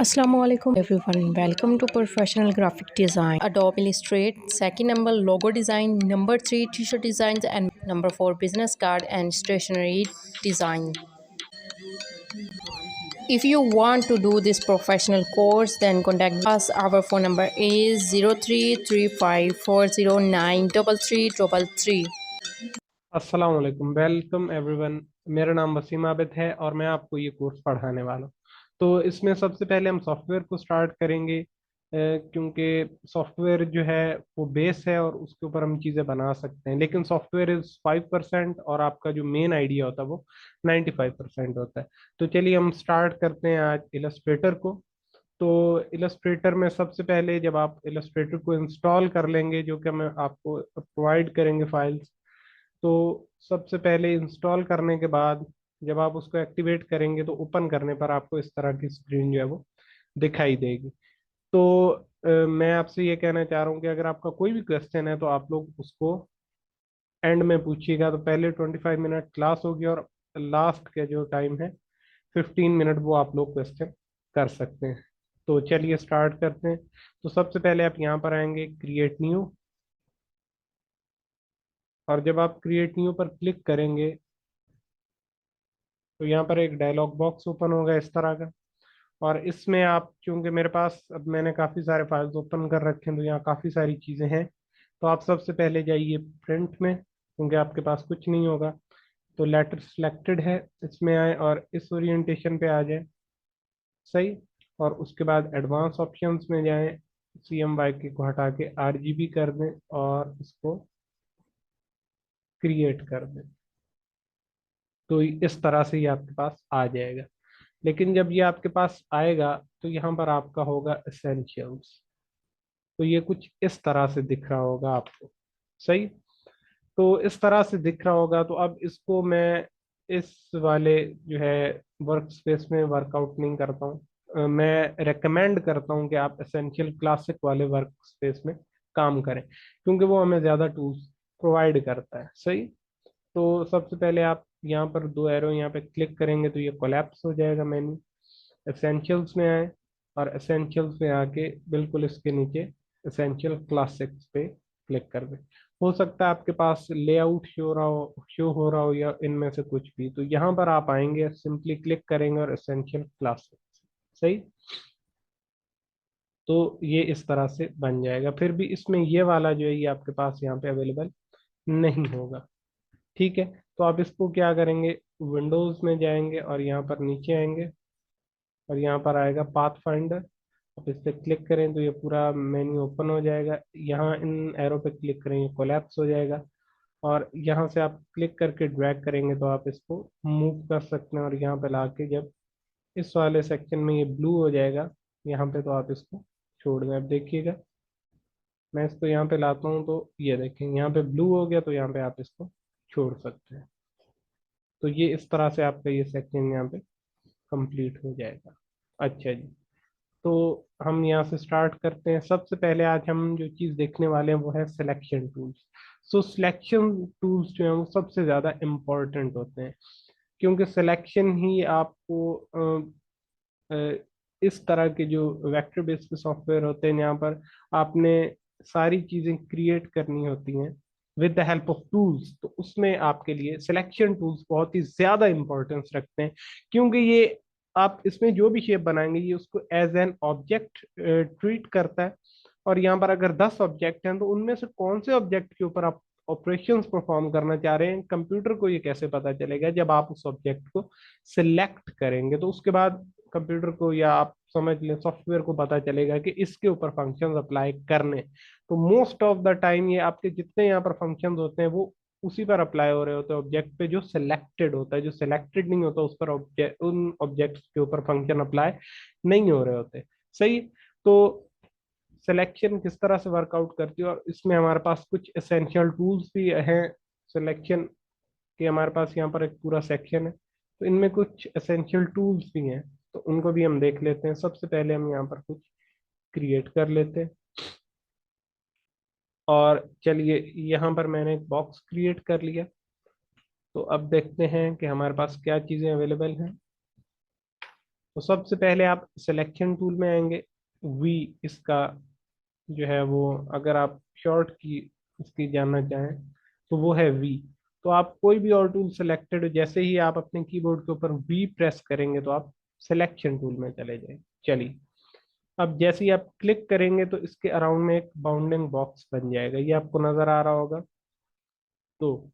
Assalamualaikum everyone. Welcome to Professional Graphic Design. Adobe Illustrator. Second number logo design. Number 3 t-shirt designs and number 4 business card and stationery design. If you want to do this professional course, then contact us. Our phone number is 033540933333. अस्सलाम वालेकुम, welcome everyone. मेरा नाम वसीम आबिद है और मैं आपको ये course पढ़ाने वाला हूँ। तो इसमें सबसे पहले हम सॉफ्टवेयर को स्टार्ट करेंगे, क्योंकि सॉफ्टवेयर जो है वो बेस है और उसके ऊपर हम चीज़ें बना सकते हैं। लेकिन सॉफ्टवेयर इज 5% और आपका जो मेन आइडिया होता है वो 95% होता है। तो चलिए हम स्टार्ट करते हैं आज इलस्ट्रेटर को। तो इलस्ट्रेटर में सबसे पहले जब आप इलस्ट्रेटर को इंस्टॉल कर लेंगे, जो कि हम आपको प्रोवाइड करेंगे फाइल्स, तो सबसे पहले इंस्टॉल करने के बाद जब आप उसको एक्टिवेट करेंगे तो ओपन करने पर आपको इस तरह की स्क्रीन जो है वो दिखाई देगी। तो मैं आपसे ये कहना चाह रहा हूँ कि अगर आपका कोई भी क्वेश्चन है तो आप लोग उसको एंड में पूछिएगा। तो पहले 25 मिनट क्लास होगी और लास्ट का जो टाइम है 15 मिनट, वो आप लोग क्वेश्चन कर सकते हैं। तो चलिए स्टार्ट करते हैं। तो सबसे पहले आप यहाँ पर आएंगे क्रिएट न्यू, और जब आप क्रिएट न्यू पर क्लिक करेंगे तो यहाँ पर एक डायलॉग बॉक्स ओपन होगा इस तरह का। और इसमें आप, चूंकि मेरे पास अब मैंने काफ़ी सारे फाइल्स ओपन कर रखे हैं तो यहाँ काफ़ी सारी चीज़ें हैं। तो आप सबसे पहले जाइए प्रिंट में, क्योंकि आपके पास कुछ नहीं होगा। तो लेटर सिलेक्टेड है, इसमें आए और इस ओरिएंटेशन पे आ जाए। सही। और उसके बाद एडवांस ऑप्शंस में जाएं, CMYK को हटा के RGB कर दें और इसको क्रिएट कर दें। तो इस तरह से ये आपके पास आ जाएगा। लेकिन जब ये आपके पास आएगा तो यहाँ पर आपका होगा एसेंशियल्स। तो ये कुछ इस तरह से दिख रहा होगा आपको। सही। तो इस तरह से दिख रहा होगा। तो अब इसको मैं इस वाले जो है वर्क स्पेस में वर्कआउट नहीं करता हूँ। मैं रेकमेंड करता हूँ कि आप एसेंशियल क्लासिक वाले वर्क स्पेस में काम करें, क्योंकि वो हमें ज़्यादा टूल्स प्रोवाइड करता है। सही। तो सबसे पहले आप यहाँ पर दो एरो यहाँ पे क्लिक करेंगे तो ये कोलैप्स हो जाएगा मेन्यू। एसेंशियल्स में आए और एसेंशियल्स में आके बिल्कुल इसके नीचे एसेंशियल क्लासिक्स पे क्लिक कर दें। हो सकता है आपके पास लेआउट शो हो रहा हो या इनमें से कुछ भी। तो यहाँ पर आप आएंगे, सिंपली क्लिक करेंगे और एसेंशियल क्लासिक्स। सही। तो ये इस तरह से बन जाएगा। फिर भी इसमें ये वाला जो है ये आपके पास यहाँ पे अवेलेबल नहीं होगा। ठीक है। तो आप इसको क्या करेंगे, विंडोज में जाएंगे और यहाँ पर नीचे आएंगे और यहाँ पर आएगा पाथ फाइंडर। आप इस पर क्लिक करें तो ये पूरा मेन्यू ओपन हो जाएगा। यहाँ इन एरो पे क्लिक करेंगे, कोलैप्स हो जाएगा। और यहाँ से आप क्लिक करके ड्रैग करेंगे तो आप इसको मूव कर सकते हैं। और यहाँ पे लाके जब इस वाले सेक्शन में ये ब्लू हो जाएगा यहाँ पे, तो आप इसको छोड़ दें। अब देखिएगा, मैं इसको यहाँ पे लाता हूँ तो ये देखें यहाँ पे ब्लू हो गया। तो यहाँ पे आप इसको छोड़ सकते हैं। तो ये इस तरह से आपका ये सेक्शन यहाँ पे कंप्लीट हो जाएगा। अच्छा जी। तो हम यहाँ से स्टार्ट करते हैं। सबसे पहले आज हम जो चीज़ देखने वाले हैं वो है selection tools. So selection tools जो हैं वो सबसे ज़्यादा इम्पोर्टेंट होते हैं, क्योंकि सिलेक्शन ही आपको अ, इस तरह के जो वेक्टर बेस्ड सॉफ्टवेयर होते हैं यहाँ पर आपने सारी चीज़ें क्रिएट करनी होती हैं with the help of tools. तो उसमें आपके लिए सिलेक्शन टूल्स बहुत ही ज़्यादा इंपॉर्टेंस रखते हैं, क्योंकि ये आप इसमें जो भी शेप बनाएंगे ये उसको एज एन ऑब्जेक्ट ट्रीट करता है। और यहाँ पर अगर 10 ऑब्जेक्ट हैं तो उनमें से कौन से ऑब्जेक्ट के ऊपर आप ऑपरेशंस परफॉर्म करना चाह रहे हैं, कंप्यूटर को ये कैसे पता चलेगा। जब आप उस ऑब्जेक्ट को सिलेक्ट करेंगे तो उसके बाद कंप्यूटर को या आप समझ लें सॉफ्टवेयर को पता चलेगा कि इसके ऊपर फंक्शंस अप्लाई करने। तो मोस्ट ऑफ द टाइम ये आपके जितने यहाँ पर फंक्शंस होते हैं वो उसी पर अप्लाई हो रहे होते हैं, ऑब्जेक्ट पे जो सिलेक्टेड होता है। जो सिलेक्टेड नहीं होता उस पर ऑब्जेक्ट, उन ऑब्जेक्ट्स के ऊपर फंक्शन अप्लाई नहीं हो रहे होते। सही। तो सिलेक्शन किस तरह से वर्कआउट करती है, और इसमें हमारे पास कुछ एसेंशियल टूल्स भी हैं सिलेक्शन के। हमारे पास यहाँ पर एक पूरा सेक्शन है, तो इनमें कुछ एसेंशियल टूल्स भी हैं। तो उनको भी हम देख लेते हैं। सबसे पहले हम यहाँ पर कुछ क्रिएट कर लेते हैं। और चलिए, यहाँ पर मैंने एक बॉक्स क्रिएट कर लिया। तो अब देखते हैं कि हमारे पास क्या चीज़ें अवेलेबल हैं। तो सबसे पहले आप सिलेक्शन टूल में आएंगे, वी इसका जो है वो, अगर आप शॉर्ट की इसकी जानना चाहें तो वो है वी। तो आप कोई भी और टूल सिलेक्टेड, जैसे ही आप अपने कीबोर्ड के ऊपर वी प्रेस करेंगे तो आप सिलेक्शन टूल में चले जाएंगे। चलिए, अब जैसे ही आप क्लिक करेंगे तो इसके अराउंड में एक बाउंडिंग बॉक्स बन जाएगा, ये आपको नजर आ रहा होगा। तो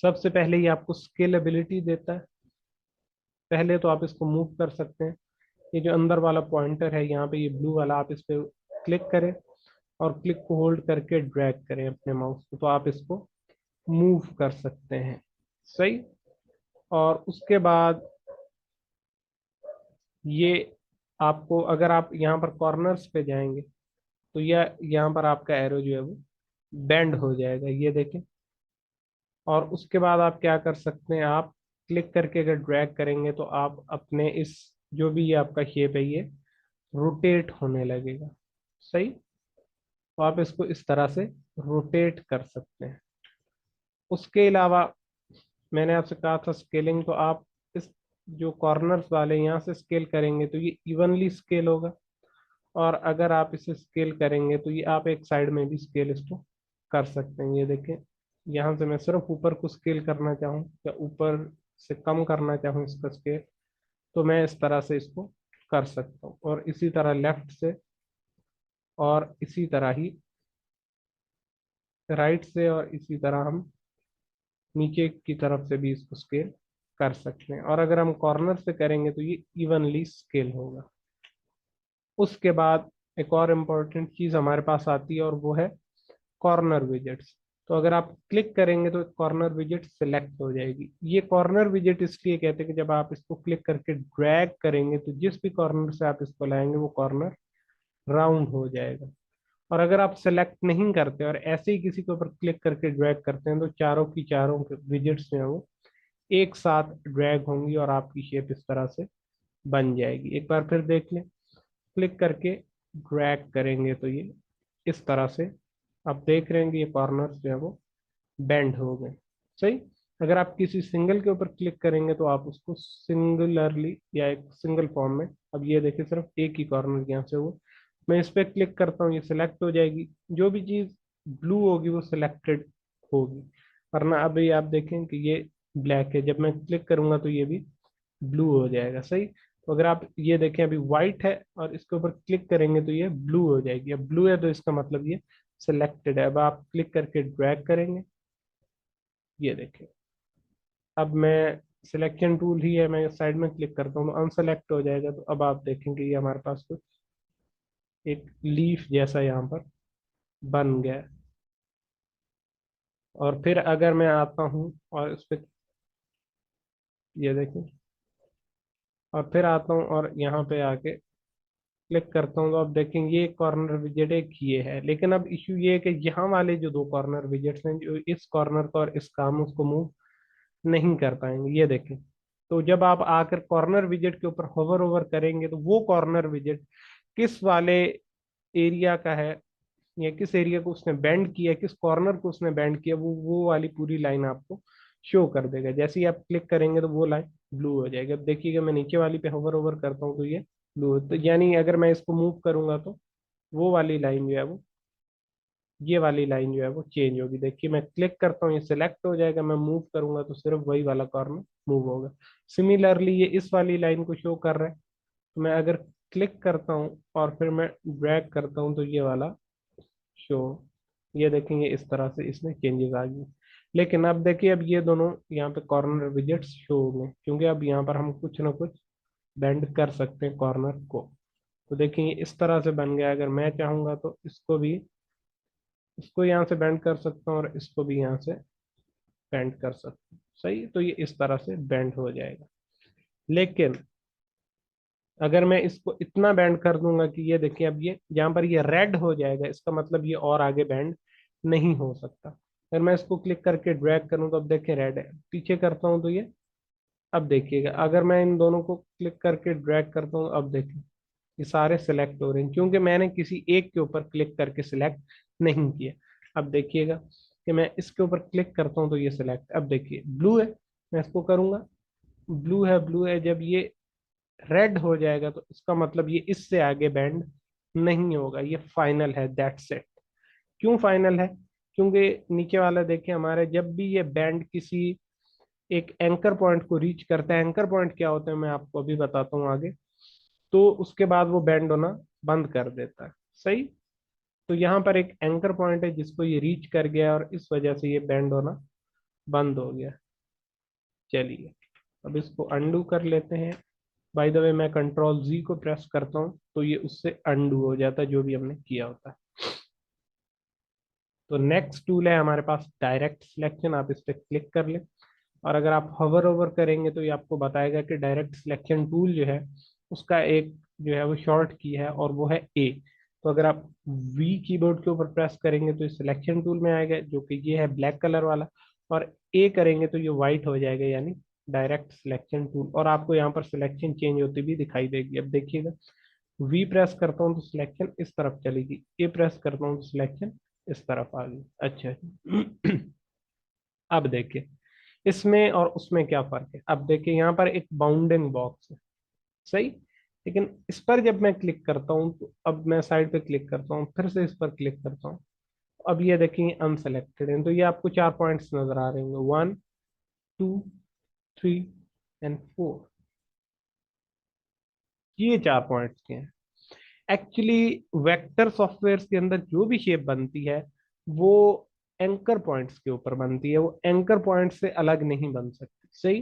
सबसे पहले ये आपको स्केलेबिलिटी देता है। पहले तो आप इसको मूव कर सकते हैं, ये जो अंदर वाला पॉइंटर है यहाँ पे, ये ब्लू वाला, आप इस पे क्लिक करें और क्लिक को होल्ड करके ड्रैग करें अपने माउस को, तो आप इसको मूव कर सकते हैं। सही। और उसके बाद ये आपको, अगर आप यहाँ पर कॉर्नर्स पे जाएंगे तो यह यहाँ पर आपका एरो जो है वो बेंड हो जाएगा, ये देखें। और उसके बाद आप क्या कर सकते हैं, आप क्लिक करके अगर ड्रैग करेंगे तो आप अपने इस, जो भी ये आपका शेप है, ये रोटेट होने लगेगा। सही। तो आप इसको इस तरह से रोटेट कर सकते हैं। उसके अलावा मैंने आपसे कहा था स्केलिंग, तो आप इस जो कॉर्नर्स वाले यहाँ से स्केल करेंगे तो ये इवनली स्केल होगा। और अगर आप इसे स्केल करेंगे तो ये आप एक साइड में भी स्केल इसको कर सकते हैं। ये देखें, यहाँ से मैं सिर्फ ऊपर को स्केल करना चाहूँ या ऊपर से कम करना चाहूँ इसका स्केल, तो मैं इस तरह से इसको कर सकता हूँ। और इसी तरह लेफ्ट से, और इसी तरह ही राइट से, और इसी तरह हम नीचे की तरफ से भी इसको स्केल कर सकते हैं। और अगर हम कॉर्नर से करेंगे तो ये इवनली स्केल होगा। उसके बाद एक और इम्पोर्टेंट चीज हमारे पास आती है और वो है कॉर्नर विजेट्स। तो अगर आप क्लिक करेंगे तो कॉर्नर विजेट सिलेक्ट हो जाएगी। ये कॉर्नर विजेट इसलिए कहते हैं कि जब आप इसको क्लिक करके ड्रैग करेंगे तो जिस भी कॉर्नर से आप इसको लाएंगे वो कॉर्नर राउंड हो जाएगा। और अगर आप सेलेक्ट नहीं करते और ऐसे ही किसी के ऊपर क्लिक करके ड्रैग करते हैं तो चारों की चारों विजेट्स जो है वो एक साथ ड्रैग होंगी और आपकी शेप इस तरह से बन जाएगी। एक बार फिर देख लें, क्लिक करके ड्रैग करेंगे तो ये इस तरह से आप देख रहे हैं कि ये कॉर्नर्स जो है वो बेंड हो गए। सही। अगर आप किसी सिंगल के ऊपर क्लिक करेंगे तो आप उसको सिंगुलरली या एक सिंगल फॉर्म में, अब ये देखिए सिर्फ एक ही कॉर्नर यहाँ से हुआ, मैं इस पर क्लिक करता हूँ ये सिलेक्ट हो जाएगी। जो भी चीज़ ब्लू होगी वो सिलेक्टेड होगी, वरना अभी आप देखें कि ये ब्लैक है, जब मैं क्लिक करूंगा तो ये भी ब्लू हो जाएगा। सही। तो अगर आप ये देखें अभी व्हाइट है और इसके ऊपर क्लिक करेंगे तो ये ब्लू हो जाएगी। अब ब्लू है तो इसका मतलब ये सिलेक्टेड है। अब आप क्लिक करके ड्रैग करेंगे, ये देखें, अब मैं सिलेक्शन टूल ही है, मैं साइड में क्लिक करता हूँ तो अनसेलेक्ट हो जाएगा। तो अब आप देखेंगे ये हमारे पास कुछ एक लीफ जैसा यहाँ पर बन गया है। और फिर अगर मैं आता हूँ और इस पे, ये देखें, और फिर आता हूँ और यहाँ पे आके क्लिक करता हूँ तो आप देखेंगे ये कॉर्नर विजेट एक ये है। लेकिन अब इश्यू ये है कि यहाँ वाले जो दो कॉर्नर विजेट्स हैं, जो इस कॉर्नर का और इसका, हम उसको मूव नहीं कर पाएंगे। ये देखें, तो जब आप आकर कॉर्नर विजेट के ऊपर होवर ओवर करेंगे तो वो कॉर्नर विजेट किस वाले एरिया का है या किस एरिया को उसने बेंड किया, किस कॉर्नर को उसने बेंड किया, वो वाली पूरी लाइन आपको शो कर देगा। जैसे ही आप क्लिक करेंगे तो वो लाइन ब्लू हो जाएगी। अब देखिएगा मैं नीचे वाली पे होवर ओवर करता हूँ तो ये ब्लू, तो यानी अगर मैं इसको मूव करूंगा तो वो वाली लाइन जो है वो, ये वाली लाइन जो है वो चेंज होगी। देखिए मैं क्लिक करता हूँ ये सिलेक्ट हो जाएगा, मैं मूव करूंगा तो सिर्फ वही वाला कॉर्नर मूव होगा। सिमिलरली ये इस वाली लाइन को शो कर रहा है, तो मैं अगर क्लिक करता हूँ और फिर मैं ड्रैग करता हूँ तो ये वाला शो, ये देखेंगे इस तरह से इसमें चेंजेस आ गई। लेकिन अब देखिए अब ये दोनों यहाँ पे कॉर्नर विजेट्स शो हो गए, क्योंकि अब यहाँ पर हम कुछ ना कुछ बेंड कर सकते हैं कॉर्नर को। तो देखिए ये इस तरह से बन गया। अगर मैं चाहूंगा तो इसको भी, इसको यहाँ से बेंड कर सकता हूँ और इसको भी यहाँ से बेंड कर सकता हूँ। सही। तो ये इस तरह से बेंड हो जाएगा। लेकिन अगर मैं इसको इतना बेंड कर दूंगा कि ये देखिए अब ये यहाँ पर ये रेड हो जाएगा, इसका मतलब ये और आगे बेंड नहीं हो सकता। अगर मैं इसको क्लिक करके ड्रैग करूँ तो अब देखिए रेड है, पीछे करता हूँ तो ये, अब देखिएगा अगर मैं इन दोनों को क्लिक करके ड्रैग करता हूँ, अब देखिए ये सारे सिलेक्ट हो रहे हैं क्योंकि मैंने किसी एक के ऊपर क्लिक करके सिलेक्ट नहीं किया। अब देखिएगा कि मैं इसके ऊपर क्लिक करता हूँ तो ये सिलेक्ट, अब देखिए ब्लू है, मैं इसको करूंगा, ब्लू है, ब्लू है। जब ये रेड हो जाएगा तो इसका मतलब ये इससे आगे बेंड नहीं होगा, ये फाइनल है, दैट्स इट। क्यों फाइनल है? क्योंकि नीचे वाला देखिए हमारे, जब भी ये बैंड किसी एक एंकर पॉइंट को रीच करता है, एंकर पॉइंट क्या होता है मैं आपको अभी बताता हूँ आगे, तो उसके बाद वो बैंड होना बंद कर देता है। सही। तो यहाँ पर एक एंकर पॉइंट है जिसको ये रीच कर गया और इस वजह से ये बैंड होना बंद हो गया। चलिए अब इसको अंडू कर लेते हैं। बाय द वे मैं कंट्रोल जी को प्रेस करता हूँ तो ये उससे अंडू हो जाता है जो भी हमने किया होता है। तो नेक्स्ट टूल है हमारे पास डायरेक्ट सिलेक्शन, आप इस पर क्लिक कर लें और अगर आप हवर ओवर करेंगे तो ये आपको बताएगा कि डायरेक्ट सिलेक्शन टूल जो है उसका एक जो है वो शॉर्ट की है और वो है ए। तो अगर आप वी कीबोर्ड के ऊपर प्रेस करेंगे तो सिलेक्शन टूल में आएगा जो कि ये है ब्लैक कलर वाला, और ए करेंगे तो ये वाइट हो जाएगा यानी डायरेक्ट सिलेक्शन टूल, और आपको यहाँ पर सिलेक्शन चेंज होती भी दिखाई देगी। अब देखिएगा, वी प्रेस करता हूँ तो सिलेक्शन इस तरफ चलेगी, ए प्रेस करता हूँ तो सिलेक्शन इस तरफ आ गई। अच्छा अब देखिए इसमें और उसमें क्या फर्क है। अब देखिए यहाँ पर एक बाउंडिंग बॉक्स है, सही, लेकिन इस पर जब मैं क्लिक करता हूँ तो अब मैं साइड पे क्लिक करता हूँ, फिर से इस पर क्लिक करता हूँ, अब ये देखिए अनसेलेक्टेड है, तो ये आपको 4 पॉइंट्स नजर आ रहे होंगे, 1, 2, 3 एंड 4, ये 4 पॉइंट्स के हैं। एक्चुअली वेक्टर सॉफ्टवेयर के अंदर जो भी शेप बनती है वो एंकर पॉइंट्स के ऊपर बनती है, वो एंकर पॉइंट से अलग नहीं बन सकती। सही।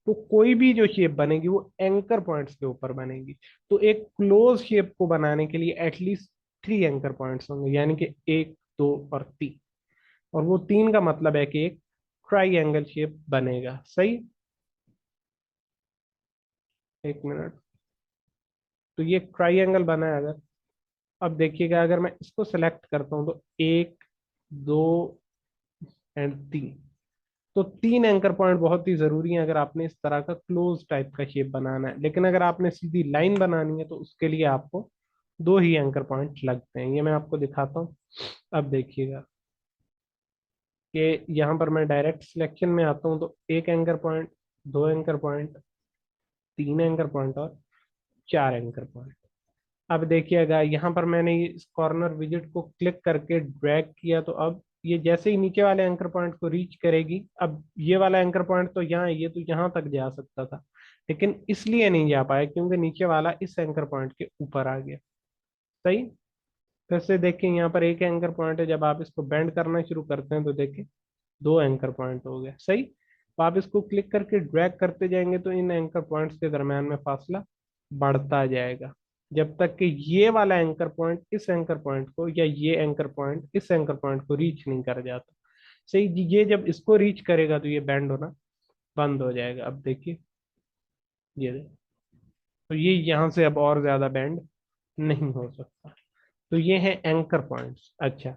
तो कोई भी जो शेप बनेगी वो एंकर पॉइंट्स के ऊपर बनेगी। तो एक क्लोज शेप को बनाने के लिए एटलीस्ट 3 एंकर पॉइंट्स होंगे, यानी कि 1, 2 और 3, और वो 3 का मतलब है कि एक ट्राई शेप बनेगा। सही। 1 मिनट। तो ये ट्राई बना है अगर, अब देखिएगा अगर मैं इसको सेलेक्ट करता हूँ तो 1, 2 एंड 3, तो 3 एंकर पॉइंट बहुत ही जरूरी है अगर आपने इस तरह का क्लोज टाइप का शेप बनाना है। लेकिन अगर आपने सीधी लाइन बनानी है तो उसके लिए आपको 2 ही एंकर पॉइंट लगते हैं, ये मैं आपको दिखाता हूँ। अब देखिएगा कि यहाँ पर मैं डायरेक्ट सिलेक्शन में आता हूँ तो 1 anchor point, 2 anchor point, 3 anchor point और 4 एंकर पॉइंट। अब देखिएगा यहाँ पर मैंने इस कॉर्नर विजिट को क्लिक करके ड्रैग किया तो अब ये जैसे ही नीचे वाले एंकर पॉइंट को रीच करेगी, अब ये वाला एंकर पॉइंट तो यहाँ है, ये तो यहाँ तक जा सकता था लेकिन इसलिए नहीं जा पाया क्योंकि नीचे वाला इस एंकर पॉइंट के ऊपर आ गया। सही। फिर से देखिए यहाँ पर एक एंकर पॉइंट है, जब आप इसको बेंड करना शुरू करते हैं तो देखिए 2 एंकर पॉइंट हो गया। सही। तो आप इसको क्लिक करके ड्रैग करते जाएंगे तो इन एंकर पॉइंट्स के दरम्यान में फासला बढ़ता जाएगा जब तक कि ये वाला एंकर पॉइंट इस एंकर पॉइंट को या ये एंकर पॉइंट इस एंकर पॉइंट को रीच नहीं कर जाता। सही जी, ये जब इसको रीच करेगा तो ये बैंड होना बंद हो जाएगा। अब देखिए ये देखिए। तो ये यहाँ से अब और ज्यादा बैंड नहीं हो सकता। तो ये है एंकर पॉइंट्स। अच्छा,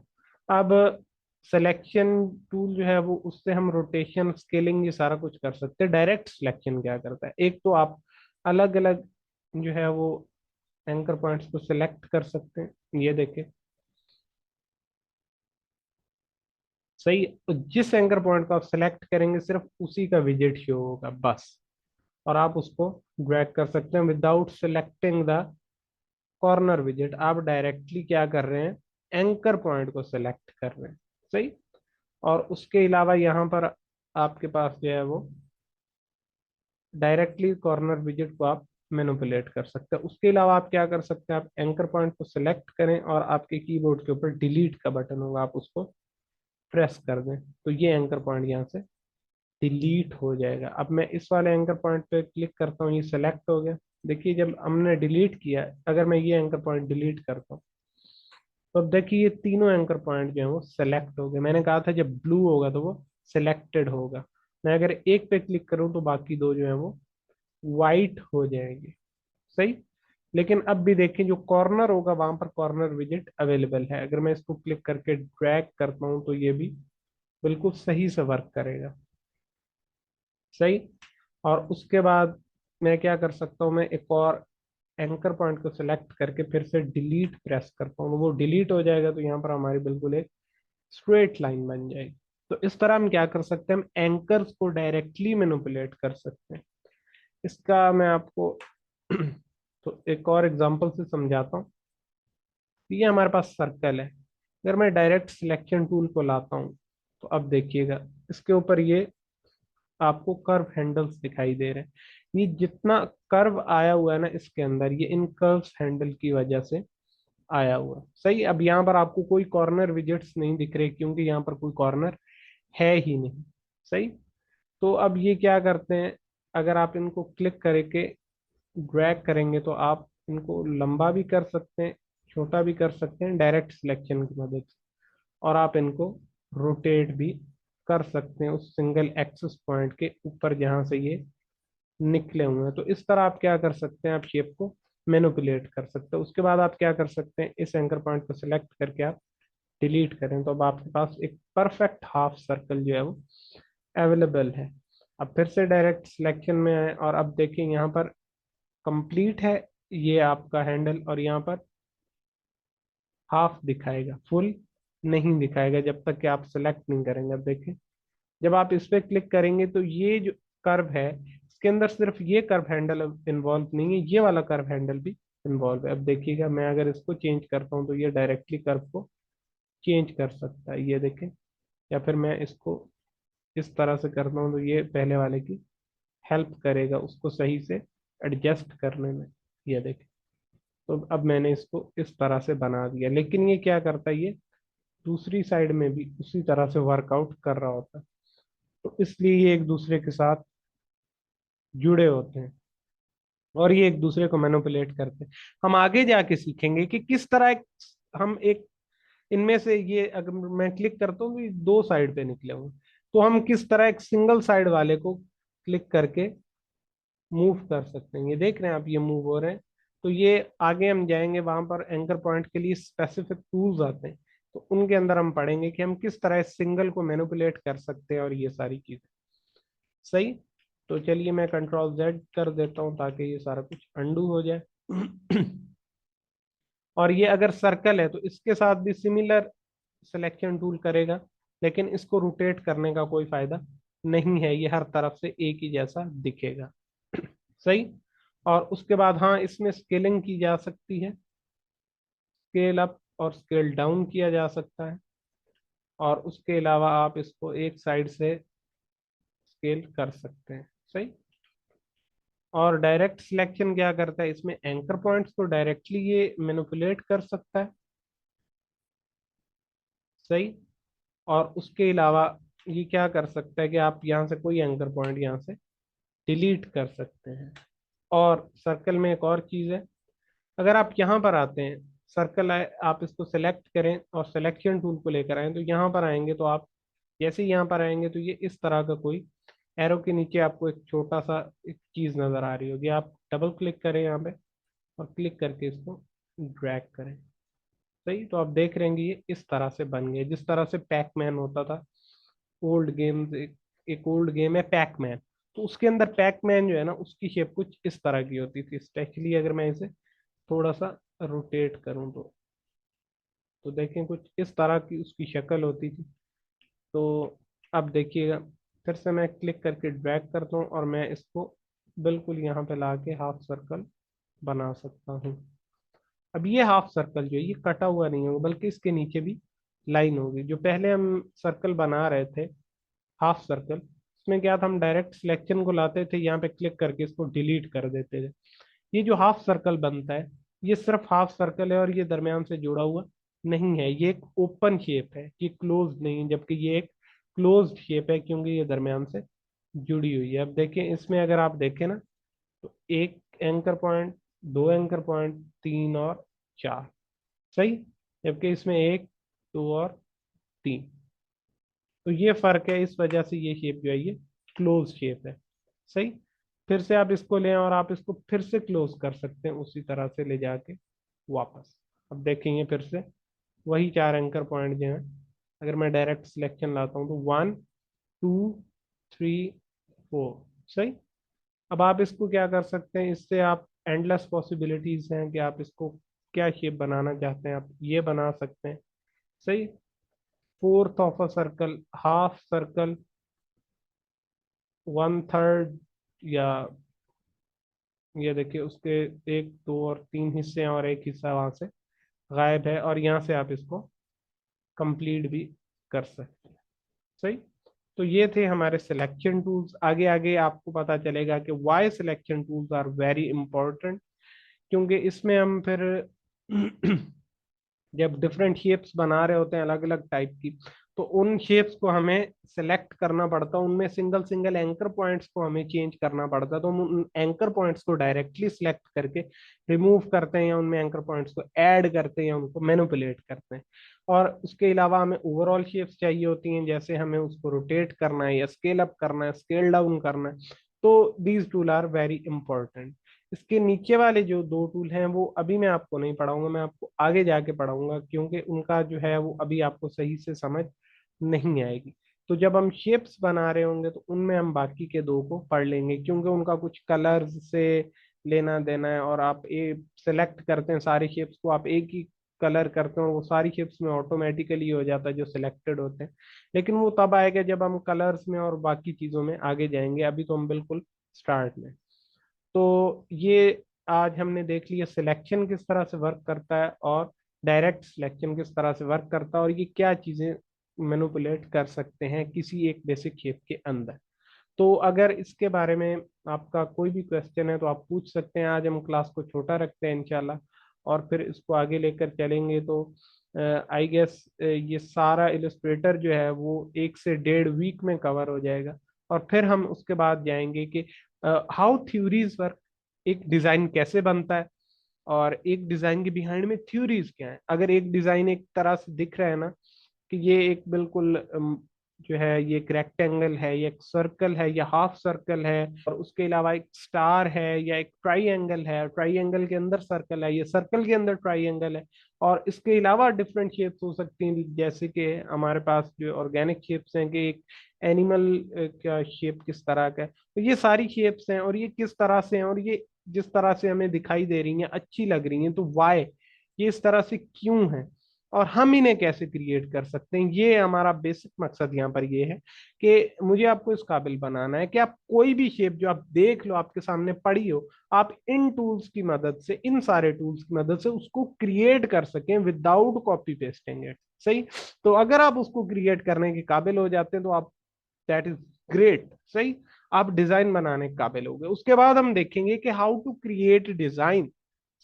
अब सिलेक्शन टूल जो है वो उससे हम रोटेशन स्केलिंग ये सारा कुछ कर सकते हैं। डायरेक्ट सिलेक्शन क्या करता है, एक तो आप अलग अलग जो है वो एंकर पॉइंट्स को सिलेक्ट कर सकते हैं, ये देखें। सही। तो जिस एंकर पॉइंट को आप सिलेक्ट करेंगे सिर्फ उसी का विजिट शो होगा बस, और आप उसको ड्रैग कर सकते हैं without selecting the corner visit. आप डायरेक्टली क्या कर रहे हैं, एंकर पॉइंट को सिलेक्ट कर रहे हैं। सही। और उसके अलावा यहाँ पर आपके पास जो है वो डायरेक्टली कॉर्नर विजिट को आप मैनिपुलेट कर सकते हैं। उसके अलावा आप क्या कर सकते हैं, आप एंकर पॉइंट को सिलेक्ट करें और आपके कीबोर्ड के ऊपर डिलीट का बटन होगा, आप उसको प्रेस कर दें तो ये एंकर पॉइंट यहाँ से डिलीट हो जाएगा। अब मैं इस वाले एंकर पॉइंट पे क्लिक करता हूँ, ये सेलेक्ट हो गया। देखिए जब हमने डिलीट किया, अगर मैं ये एंकर पॉइंट डिलीट करता हूँ तो अब देखिए ये तीनों एंकर पॉइंट जो है वो सेलेक्ट हो गए। मैंने कहा था जब ब्लू होगा तो वो सिलेक्टेड होगा। मैं अगर एक पे क्लिक करूँ तो बाकी दो जो है वो वाइट हो जाएंगे। सही। लेकिन अब भी देखें जो कॉर्नर होगा वहां पर कॉर्नर विजिट अवेलेबल है, अगर मैं इसको क्लिक करके ड्रैग करता हूँ तो ये भी बिल्कुल सही से वर्क करेगा। सही। और उसके बाद मैं क्या कर सकता हूँ, मैं एक और एंकर पॉइंट को सिलेक्ट करके फिर से डिलीट प्रेस करता हूँ, वो डिलीट हो जाएगा तो यहाँ पर हमारी बिल्कुल एक स्ट्रेट लाइन बन जाएगी। तो इस तरह हम क्या कर सकते हैं, हम एंकर्स को डायरेक्टली मैनिपुलेट कर सकते हैं। इसका मैं आपको तो एक और एग्जांपल से समझाता हूँ। ये हमारे पास सर्कल है, अगर मैं डायरेक्ट सिलेक्शन टूल को लाता हूँ तो अब देखिएगा इसके ऊपर ये आपको कर्व हैंडल्स दिखाई दे रहे हैं। ये जितना कर्व आया हुआ है ना इसके अंदर, ये इन कर्व्स हैंडल की वजह से आया हुआ है। सही, अब यहाँ पर आपको कोई कॉर्नर विजेट्स नहीं दिख रहे क्योंकि यहाँ पर कोई कॉर्नर है ही नहीं। सही, तो अब ये क्या करते हैं, अगर आप इनको क्लिक करके ड्रैग करेंगे तो आप इनको लंबा भी कर सकते हैं, छोटा भी कर सकते हैं डायरेक्ट सिलेक्शन की मदद से, और आप इनको रोटेट भी कर सकते हैं उस सिंगल एक्सिस पॉइंट के ऊपर जहां से ये निकले हुए हैं। तो इस तरह आप क्या कर सकते हैं, आप शेप को मैनिपुलेट कर सकते हैं। उसके बाद आप क्या कर सकते हैं, इस एंकर पॉइंट को सिलेक्ट करके आप डिलीट करें तो अब आपके पास एक परफेक्ट हाफ सर्कल जो है वो अवेलेबल है। अब फिर से डायरेक्ट सिलेक्शन में आए और अब देखिए यहाँ पर कंप्लीट है ये आपका हैंडल, और यहाँ पर हाफ दिखाएगा, फुल नहीं दिखाएगा जब तक कि आप सेलेक्ट नहीं करेंगे। अब देखिए जब आप इस पे क्लिक करेंगे तो ये जो कर्व है इसके अंदर सिर्फ ये कर्व हैंडल इन्वॉल्व नहीं है, ये वाला कर्व हैंडल भी इन्वॉल्व है। अब देखिएगा मैं अगर इसको चेंज करता हूँ तो ये डायरेक्टली कर्व को चेंज कर सकता है, ये देखें। या फिर मैं इसको इस तरह से करता हूँ तो ये पहले वाले की हेल्प करेगा उसको सही से एडजस्ट करने में, ये देखें। तो अब मैंने इसको इस तरह से बना दिया, लेकिन ये क्या करता है, ये दूसरी साइड में भी उसी तरह से वर्कआउट कर रहा होता है। तो इसलिए ये एक दूसरे के साथ जुड़े होते हैं और ये एक दूसरे को मैनिपुलेट करते हैं। हम आगे जाके सीखेंगे कि किस तरह हम एक इनमें से ये अगर मैं क्लिक करता हूँ तो ये दो साइड पे निकले हुए, तो हम किस तरह एक सिंगल साइड वाले को क्लिक करके मूव कर सकते हैं। ये देख रहे हैं आप, ये मूव हो रहे हैं। तो ये आगे हम जाएंगे, वहां पर एंकर पॉइंट के लिए स्पेसिफिक टूल्स आते हैं, तो उनके अंदर हम पढ़ेंगे कि हम किस तरह सिंगल को मैनिपुलेट कर सकते हैं और ये सारी चीजें। सही, तो चलिए मैं कंट्रोल जेड कर देता हूँ ताकि ये सारा कुछ अंडू हो जाए। और ये अगर सर्कल है तो इसके साथ भी सिमिलर सिलेक्शन टूल करेगा, लेकिन इसको रोटेट करने का कोई फायदा नहीं है, ये हर तरफ से एक ही जैसा दिखेगा। सही, और उसके बाद हाँ इसमें स्केलिंग की जा सकती है, स्केल अप और स्केल डाउन किया जा सकता है, और उसके अलावा आप इसको एक साइड से स्केल कर सकते हैं। सही, और डायरेक्ट सिलेक्शन क्या करता है, इसमें एंकर पॉइंट्स को डायरेक्टली ये मैनिपुलेट कर सकता है। सही, और उसके अलावा ये क्या कर सकता है कि आप यहाँ से कोई एंकर पॉइंट यहाँ से डिलीट कर सकते हैं। और सर्कल में एक और चीज़ है, अगर आप यहाँ पर आते हैं, सर्कल आए, आप इसको सेलेक्ट करें और सिलेक्शन टूल को लेकर आए, तो यहाँ पर आएंगे तो आप जैसे ही यहाँ पर आएंगे तो ये इस तरह का कोई एरो के नीचे आपको एक छोटा सा एक चीज़ नज़र आ रही होगी, आप डबल क्लिक करें यहाँ पे और क्लिक करके इसको ड्रैग करें। सही, तो आप देख रहे हैं कि ये इस तरह से बन गए, जिस तरह से पैक मैन होता था। ओल्ड गेम्स, एक ओल्ड गेम है पैक मैन, तो उसके अंदर पैक मैन जो है ना उसकी शेप कुछ इस तरह की होती थी। स्पेशली अगर मैं इसे थोड़ा सा रोटेट करूं तो देखें कुछ इस तरह की उसकी शक्ल होती थी। तो अब देखिएगा फिर से मैं क्लिक करके ड्रैग करता हूँ और मैं इसको बिल्कुल यहाँ पे ला के हाफ सर्कल बना सकता हूँ। अब ये हाफ सर्कल जो है ये कटा हुआ नहीं होगा, बल्कि इसके नीचे भी लाइन होगी। जो पहले हम सर्कल बना रहे थे हाफ सर्कल, इसमें क्या था, हम डायरेक्ट सिलेक्शन को लाते थे, यहाँ पे क्लिक करके इसको डिलीट कर देते थे। ये जो हाफ सर्कल बनता है ये सिर्फ हाफ सर्कल है और ये दरमियान से जुड़ा हुआ नहीं है, ये एक ओपन शेप है, ये क्लोज नहीं है, जबकि ये एक क्लोज्ड शेप है क्योंकि ये दरमियान से जुड़ी हुई है। अब देखें इसमें अगर आप देखें ना तो एक एंकर पॉइंट, दो एंकर पॉइंट, तीन और चार। सही, जबकि इसमें एक, दो और तीन। तो ये फर्क है, इस वजह से ये शेप जो है ये क्लोज शेप है। सही, फिर से आप इसको लें और आप इसको फिर से क्लोज कर सकते हैं उसी तरह से ले जाके वापस। अब देखेंगे फिर से वही चार एंकर पॉइंट जो हैं, अगर मैं डायरेक्ट सिलेक्शन लाता हूँ तो वन, टू, थ्री, फोर। सही, अब आप इसको क्या कर सकते हैं, इससे आप एंडलेस पॉसिबिलिटीज हैं कि आप इसको क्या शेप बनाना चाहते हैं, आप ये बना सकते हैं। सही, fourth of a circle, half circle, one third, या ये देखिए उसके एक दो और तीन हिस्से हैं और एक हिस्सा वहां से गायब है, और यहाँ से आप इसको कंप्लीट भी कर सकते हैं। सही। तो ये थे हमारे सिलेक्शन टूल्स। आगे आगे आपको पता चलेगा कि why selection tools are very important, क्योंकि इसमें हम फिर जब डिफरेंट शेप्स बना रहे होते हैं अलग अलग टाइप की, तो उन शेप्स को हमें सिलेक्ट करना पड़ता है, उनमें सिंगल सिंगल एंकर पॉइंट्स को हमें चेंज करना पड़ता है। तो हम उन एंकर पॉइंट्स को डायरेक्टली सिलेक्ट करके रिमूव करते हैं, या उनमें एंकर पॉइंट्स को ऐड करते हैं, या उनको मैनिपुलेट करते हैं। और उसके अलावा हमें ओवरऑल शेप्स चाहिए होती हैं, जैसे हमें उसको रोटेट करना है, या स्केल अप करना है, स्केल डाउन करना है। तो these tool are very important. इसके नीचे वाले जो दो टूल हैं वो अभी मैं आपको नहीं पढ़ाऊंगा, मैं आपको आगे जाके पढ़ाऊंगा, क्योंकि उनका जो है वो अभी आपको सही से समझ नहीं आएगी। तो जब हम शेप्स बना रहे होंगे तो उनमें हम बाकी के दो को पढ़ लेंगे, क्योंकि उनका कुछ कलर्स से लेना देना है, और आप सेलेक्ट करते हैं सारी शेप्स को, आप एक ही कलर करते हैं और वो सारी शेप्स में ऑटोमेटिकली हो जाता है जो सिलेक्टेड होते हैं। लेकिन वो तब आएगा जब हम कलर्स में और बाकी चीजों में आगे जाएंगे, अभी तो हम बिल्कुल स्टार्ट में। तो ये आज हमने देख लिया सिलेक्शन किस तरह से वर्क करता है, और डायरेक्ट सिलेक्शन किस तरह से वर्क करता है, और ये क्या चीजें मैनिपुलेट कर सकते हैं किसी एक बेसिक शेप के अंदर। तो अगर इसके बारे में आपका कोई भी क्वेश्चन है तो आप पूछ सकते हैं। आज हम क्लास को छोटा रखते हैं इंशाल्लाह, और फिर इसको आगे लेकर चलेंगे। तो आई गेस ये सारा इलस्ट्रेटर जो है वो 1 से 1.5 वीक में कवर हो जाएगा, और फिर हम उसके बाद जाएंगे कि हाउ थ्योरीज वर्क, एक डिजाइन कैसे बनता है, और एक डिजाइन के बिहाइंड में थ्योरीज क्या है। अगर एक डिजाइन एक तरह से दिख रहा है ना कि ये एक बिल्कुल जो है ये एक रेक्टेंगल है, या एक सर्कल है, या हाफ सर्कल है, और उसके अलावा एक स्टार है, या एक ट्राइएंगल है, ट्राइएंगल के अंदर सर्कल है, ये सर्कल के अंदर ट्राइएंगल है, और इसके अलावा डिफरेंट शेप्स हो सकती हैं, जैसे कि हमारे पास जो ऑर्गेनिक शेप्स हैं कि एक एनिमल का शेप किस तरह का है। तो ये सारी शेप्स हैं, और ये किस तरह से हैं, और ये जिस तरह से हमें दिखाई दे रही हैं अच्छी लग रही हैं, तो वाई, ये इस तरह से क्यों है, और हम इन्हें कैसे क्रिएट कर सकते हैं। ये हमारा बेसिक मकसद यहाँ पर ये है कि मुझे आपको इस काबिल बनाना है कि आप कोई भी शेप जो आप देख लो आपके सामने पड़ी हो, आप इन टूल्स की मदद से, इन सारे टूल्स की मदद से उसको क्रिएट कर सकें विदाउट कॉपी पेस्टिंग इट। सही। तो अगर आप उसको क्रिएट करने के काबिल हो जाते हैं तो आप, दैट इज ग्रेट। सही। आप डिजाइन बनाने के काबिल हो गए। उसके बाद हम देखेंगे कि हाउ टू क्रिएट डिजाइन।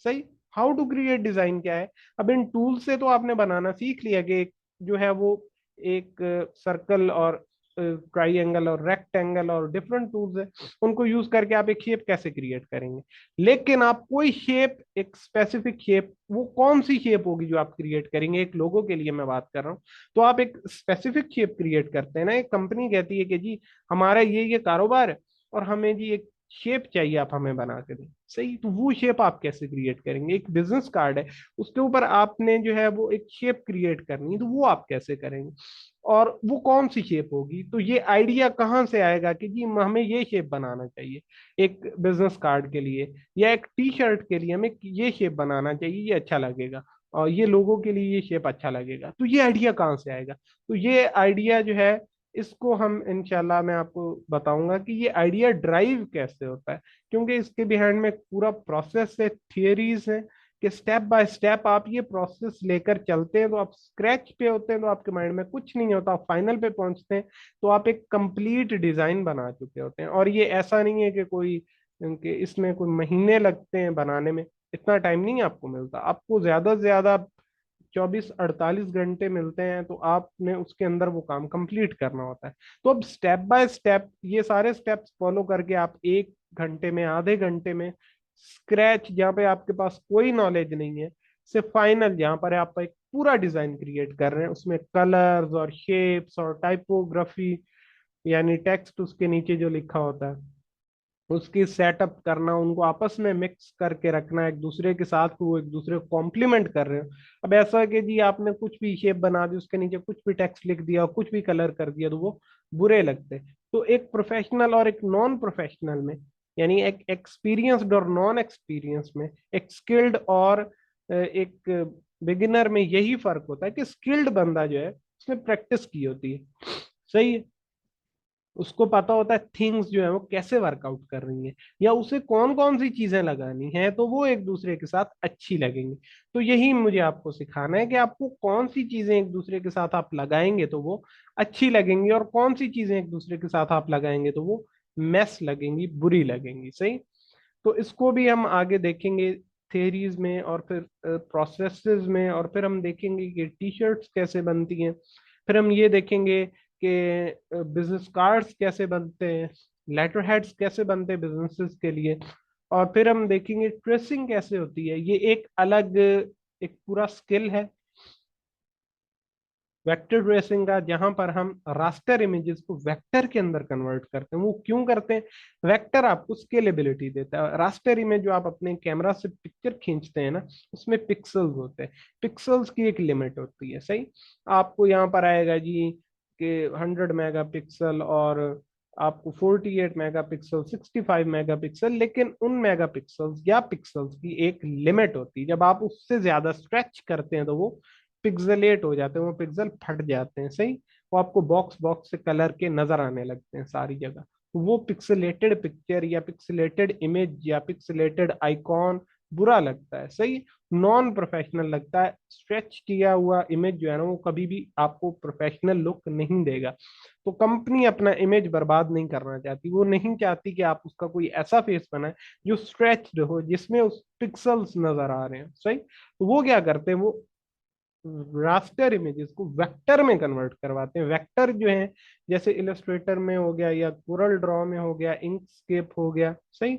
सही। हाउ टू क्रिएट डिजाइन क्या है। अब इन टूल से तो आपने बनाना सीख लिया कि जो है वो एक सर्कल और ट्राइएंगल और रेक्टेंगल और डिफरेंट टूल्स है, उनको यूज करके आप एक शेप कैसे क्रिएट करेंगे। लेकिन आप कोई शेप, एक स्पेसिफिक शेप, वो कौन सी शेप होगी जो आप क्रिएट करेंगे, एक लोगो के लिए मैं बात कर रहा हूँ। तो आप एक स्पेसिफिक शेप क्रिएट करते हैं ना, एक कंपनी कहती है कि जी हमारा ये कारोबार है, और हमें जी एक शेप चाहिए, आप हमें बना के दें। सही। तो वो शेप आप कैसे क्रिएट करेंगे। एक बिजनेस कार्ड है, उसके ऊपर आपने जो है वो एक शेप क्रिएट करनी है, तो वो आप कैसे करेंगे, और वो कौन सी शेप होगी। तो ये आइडिया कहाँ से आएगा कि जी हमें ये शेप बनाना चाहिए एक बिजनेस कार्ड के लिए, या एक टी शर्ट के लिए हमें ये शेप बनाना चाहिए, ये अच्छा लगेगा, और ये लोगों के लिए ये शेप अच्छा लगेगा। तो ये आइडिया कहाँ से आएगा। तो ये आइडिया जो है इसको हम इंशाल्लाह मैं आपको बताऊंगा कि ये आइडिया ड्राइव कैसे होता है, क्योंकि इसके बिहाइंड में पूरा प्रोसेस है, थियरीज है, कि स्टेप बाय स्टेप आप ये प्रोसेस लेकर चलते हैं। तो आप स्क्रैच पे होते हैं तो आपके माइंड में कुछ नहीं होता, आप फाइनल पे पहुंचते हैं तो आप एक कंप्लीट डिजाइन बना चुके होते हैं। और ये ऐसा नहीं है कि कोई कि इसमें कोई महीने लगते हैं बनाने में, इतना टाइम नहीं आपको मिलता। आपको ज्यादा से ज्यादा 24-48 घंटे मिलते हैं, तो आपने उसके अंदर वो काम कंप्लीट करना होता है। तो अब स्टेप बाय स्टेप ये सारे स्टेप्स फॉलो करके आप 1 घंटे में, आधे घंटे में, स्क्रैच जहाँ पे आपके पास कोई नॉलेज नहीं है, से फाइनल जहाँ पर आप एक पूरा डिजाइन क्रिएट कर रहे हैं, उसमें कलर्स और शेप्स और टाइपोग्राफी, यानी टेक्स्ट उसके नीचे जो लिखा होता है उसकी सेटअप करना, उनको आपस में मिक्स करके रखना एक दूसरे के साथ, वो एक दूसरे को कॉम्प्लीमेंट कर रहे हो। अब ऐसा है कि जी आपने कुछ भी शेप बना दी, उसके नीचे कुछ भी टेक्स्ट लिख दिया, कुछ भी कलर कर दिया, तो वो बुरे लगते। तो एक प्रोफेशनल और एक नॉन प्रोफेशनल में, यानी एक एक्सपीरियंस्ड और नॉन एक्सपीरियंस में, एक स्किल्ड और एक बिगिनर में यही फर्क होता है कि स्किल्ड बंदा जो है उसने प्रैक्टिस की होती है। सही है। उसको पता होता है थिंग्स जो है वो कैसे वर्कआउट कर रही हैं, या उसे कौन कौन सी चीजें लगानी है तो वो एक दूसरे के साथ अच्छी लगेंगी। तो यही मुझे आपको सिखाना है कि आपको कौन सी चीजें एक दूसरे के साथ आप लगाएंगे तो वो अच्छी लगेंगी, और कौन सी चीजें एक दूसरे के साथ आप लगाएंगे तो वो मैस लगेंगी, बुरी लगेंगी। सही। तो इसको भी हम आगे देखेंगे थेरीज में, और फिर प्रोसेसेस में, और फिर हम देखेंगे कि टी शर्ट्स कैसे बनती हैं। फिर हम ये देखेंगे कि बिजनेस कार्ड्स कैसे बनते हैं, लेटर हेड्स कैसे बनते हैं बिजनेसेस के लिए। और फिर हम देखेंगे ट्रेसिंग कैसे होती है, ये एक अलग एक पूरा स्किल है वेक्टर ट्रेसिंग का, जहां पर हम रास्टर इमेजेस को वेक्टर के अंदर कन्वर्ट करते हैं। वो क्यों करते हैं? वेक्टर आपको स्केलेबिलिटी देता है। रास्टर इमेज जो आप अपने कैमरा से पिक्चर खींचते हैं ना, उसमें पिक्सल्स होते हैं, पिक्सल्स की एक लिमिट होती है। सही। आपको यहाँ पर आएगा जी कि 100 मेगापिक्सल, और आपको 48 मेगापिक्सल, 65 मेगापिक्सल, लेकिन उन मेगापिक्सल्स या पिक्सल्स की एक लिमिट होती है। जब आप उससे ज्यादा स्ट्रेच करते हैं तो वो पिक्सलेट हो जाते हैं, वो पिक्सल फट जाते हैं। सही। वो आपको बॉक्स बॉक्स से कलर के नजर आने लगते हैं सारी जगह। तो वो पिक्सलेटेड पिक्चर या पिक्सलेटेड इमेज या पिक्सलेटेड आइकॉन बुरा लगता है। सही। नॉन प्रोफेशनल लगता है। स्ट्रेच किया हुआ इमेज जो है ना वो कभी भी आपको प्रोफेशनल लुक नहीं देगा। तो कंपनी अपना इमेज बर्बाद नहीं करना चाहती, वो नहीं चाहती कि आप उसका कोई ऐसा फेस बनाए जो स्ट्रेच्ड हो, जिसमें उस पिक्सल्स नजर आ रहे हैं। सही। तो वो क्या करते हैं, वो रास्टर इमेजेस को वेक्टर में कन्वर्ट करवाते हैं। वेक्टर जो है जैसे इलस्ट्रेटर में हो गया, या कोरल ड्रॉ में हो गया, इंकस्केप हो गया, सही,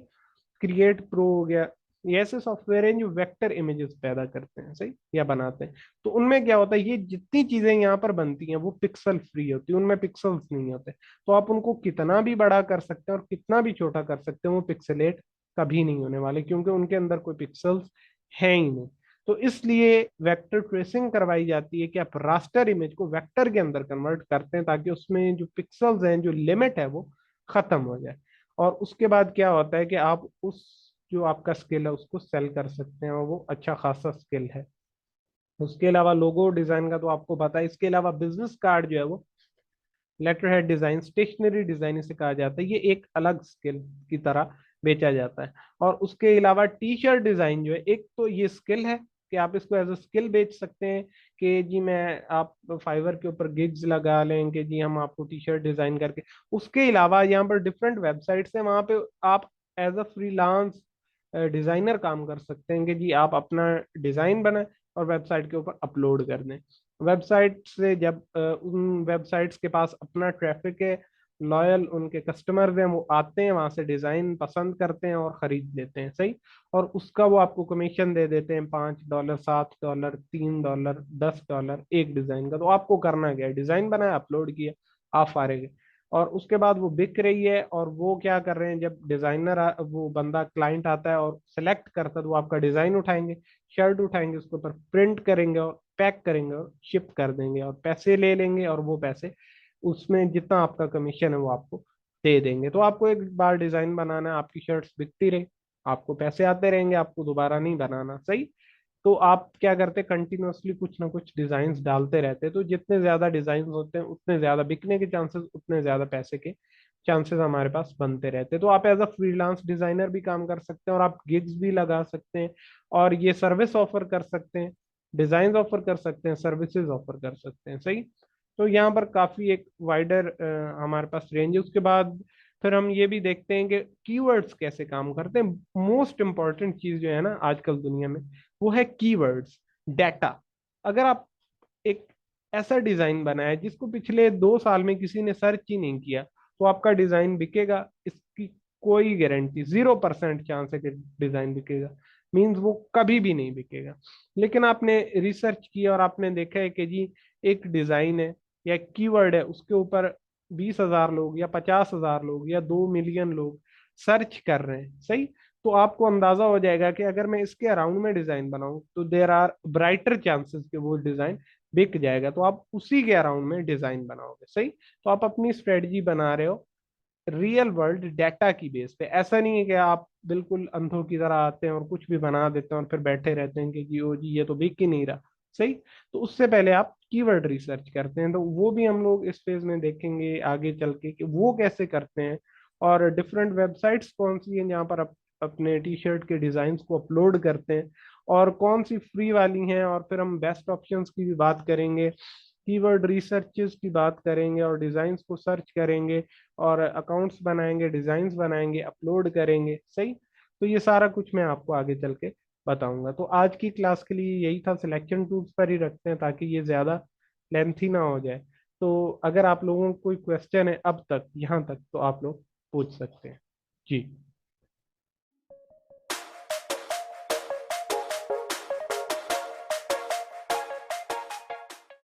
क्रिएट प्रो हो गया, ये ऐसे सॉफ्टवेयर हैं जो वेक्टर इमेजेस पैदा करते हैं, सही, या बनाते हैं। तो उनमें क्या होता है, ये जितनी चीजें यहाँ पर बनती हैं वो पिक्सल फ्री होती है, उनमें पिक्सल्स नहीं होते। तो आप उनको कितना भी बड़ा कर सकते हैं और कितना भी छोटा कर सकते हैं, वो पिक्सलेट कभी नहीं होने वाले, क्योंकि उनके अंदर कोई पिक्सल्स है ही नहीं। तो इसलिए वेक्टर ट्रेसिंग करवाई जाती है कि आप रास्टर इमेज को वेक्टर के अंदर कन्वर्ट करते हैं, ताकि उसमें जो पिक्सल्स हैं, जो लिमिट है, वो खत्म हो जाए। और उसके बाद क्या होता है कि आप उस जो आपका स्किल है उसको सेल कर सकते हैं, और वो अच्छा खासा स्किल है। उसके अलावा लोगो डिजाइन का तो आपको पता है। इसके अलावा बिजनेस कार्ड जो है वो letter head design, stationery design इसे कहा जाता है, ये एक अलग स्किल की तरह बेचा जाता है। और उसके अलावा टी शर्ट डिजाइन जो है, एक तो ये स्किल है कि आप इसको एज अ स्किल बेच सकते हैं कि जी मैं आप फाइवर के ऊपर गिग्स लगा लें कि जी हम आपको टी शर्ट डिजाइन करके। उसके अलावा यहाँ पर डिफरेंट वेबसाइट्स हैं, वहाँ पे आप एज अ फ्रीलांस डिजाइनर काम कर सकते हैं कि जी आप अपना डिजाइन बनाएं और वेबसाइट के ऊपर अपलोड कर दें। वेबसाइट से जब उन वेबसाइट्स के पास अपना ट्रैफिक है, लॉयल उनके कस्टमर्स हैं, वो आते हैं वहां से डिजाइन पसंद करते हैं और खरीद लेते हैं। सही। और उसका वो आपको कमीशन दे देते हैं, $5, $7, $3, $10 एक डिजाइन का। तो आपको करना क्या है, डिजाइन बनाया, अपलोड किया, आप फारिग है। और उसके बाद वो बिक रही है, और वो क्या कर रहे हैं, जब डिजाइनर वो बंदा क्लाइंट आता है और सेलेक्ट करता है, तो वो आपका डिजाइन उठाएंगे, शर्ट उठाएंगे, उसके ऊपर प्रिंट करेंगे और पैक करेंगे और शिप कर देंगे, और पैसे ले लेंगे, और वो पैसे उसमें जितना आपका कमीशन है वो आपको दे देंगे। तो आपको एक बार डिजाइन बनाना है, आपकी शर्ट्स बिकती रहे, आपको पैसे आते रहेंगे, आपको दोबारा नहीं बनाना। सही। तो आप क्या करते, कंटिन्यूअसली कुछ ना कुछ डिजाइन डालते रहते हैं। तो जितने ज्यादा डिजाइन होते हैं उतने ज्यादा बिकने के चांसेस, उतने ज्यादा पैसे के चांसेस हमारे पास बनते रहते हैं। तो आप एज अ फ्रीलांस डिजाइनर भी काम कर सकते हैं, और आप गिग्स भी लगा सकते हैं, और ये सर्विस ऑफर कर सकते हैं, डिजाइन ऑफर कर सकते हैं, सर्विसेज ऑफर कर सकते हैं। सही। तो यहाँ पर काफी एक वाइडर हमारे पास रेंज है। उसके बाद फिर हम ये भी देखते हैं कि कीवर्ड्स कैसे काम करते हैं। मोस्ट इंपॉर्टेंट चीज जो है ना आजकल दुनिया में, वो है कीवर्ड्स, डाटा। अगर आप एक ऐसा डिजाइन बनाए जिसको पिछले 2 साल में किसी ने सर्च ही नहीं किया, तो आपका डिजाइन बिकेगा, इसकी कोई गारंटी, 0% चांस है कि डिजाइन बिकेगा। मीन्स वो कभी भी नहीं बिकेगा। लेकिन आपने रिसर्च किया और आपने देखा है कि जी एक डिजाइन है या एक कीवर्ड है, उसके ऊपर 20,000 लोग या 50,000 लोग या 2 मिलियन लोग सर्च कर रहे हैं। सही। तो आपको अंदाजा हो जाएगा कि अगर मैं इसके अराउंड में डिजाइन बनाऊं तो देर आर ब्राइटर चांसेस कि वो डिजाइन बिक जाएगा। तो आप उसी के अराउंड में डिजाइन बनाओगे। सही। तो आप अपनी स्ट्रेटजी बना रहे हो रियल वर्ल्ड डाटा की बेस पे। ऐसा नहीं है कि आप बिल्कुल अंधों की तरह आते हैं और कुछ भी बना देते हैं और फिर बैठे रहते हैं कि जी ओ जी ये तो बिक ही नहीं रहा। सही। तो उससे पहले आप कीवर्ड रिसर्च करते हैं, तो वो भी हम लोग इस फेज में देखेंगे आगे चल के कि वो कैसे करते हैं, और डिफरेंट वेबसाइट्स कौन सी हैं जहाँ पर अपने टी शर्ट के डिजाइन को अपलोड करते हैं, और कौन सी फ्री वाली हैं, और फिर हम बेस्ट ऑप्शंस की भी बात करेंगे, कीवर्ड रिसर्चेस की बात करेंगे, और डिजाइन्स को सर्च करेंगे, और अकाउंट्स बनाएंगे, डिजाइन्स बनाएंगे, अपलोड करेंगे। सही। तो ये सारा कुछ मैं आपको आगे चल के बताऊंगा। तो आज की क्लास के लिए यही था, सिलेक्शन टूल्स पर ही रखते हैं ताकि ये ज्यादा लेंथी ना हो जाए। तो अगर आप लोगों को कोई क्वेश्चन है अब तक यहाँ तक, तो आप लोग पूछ सकते हैं। जी।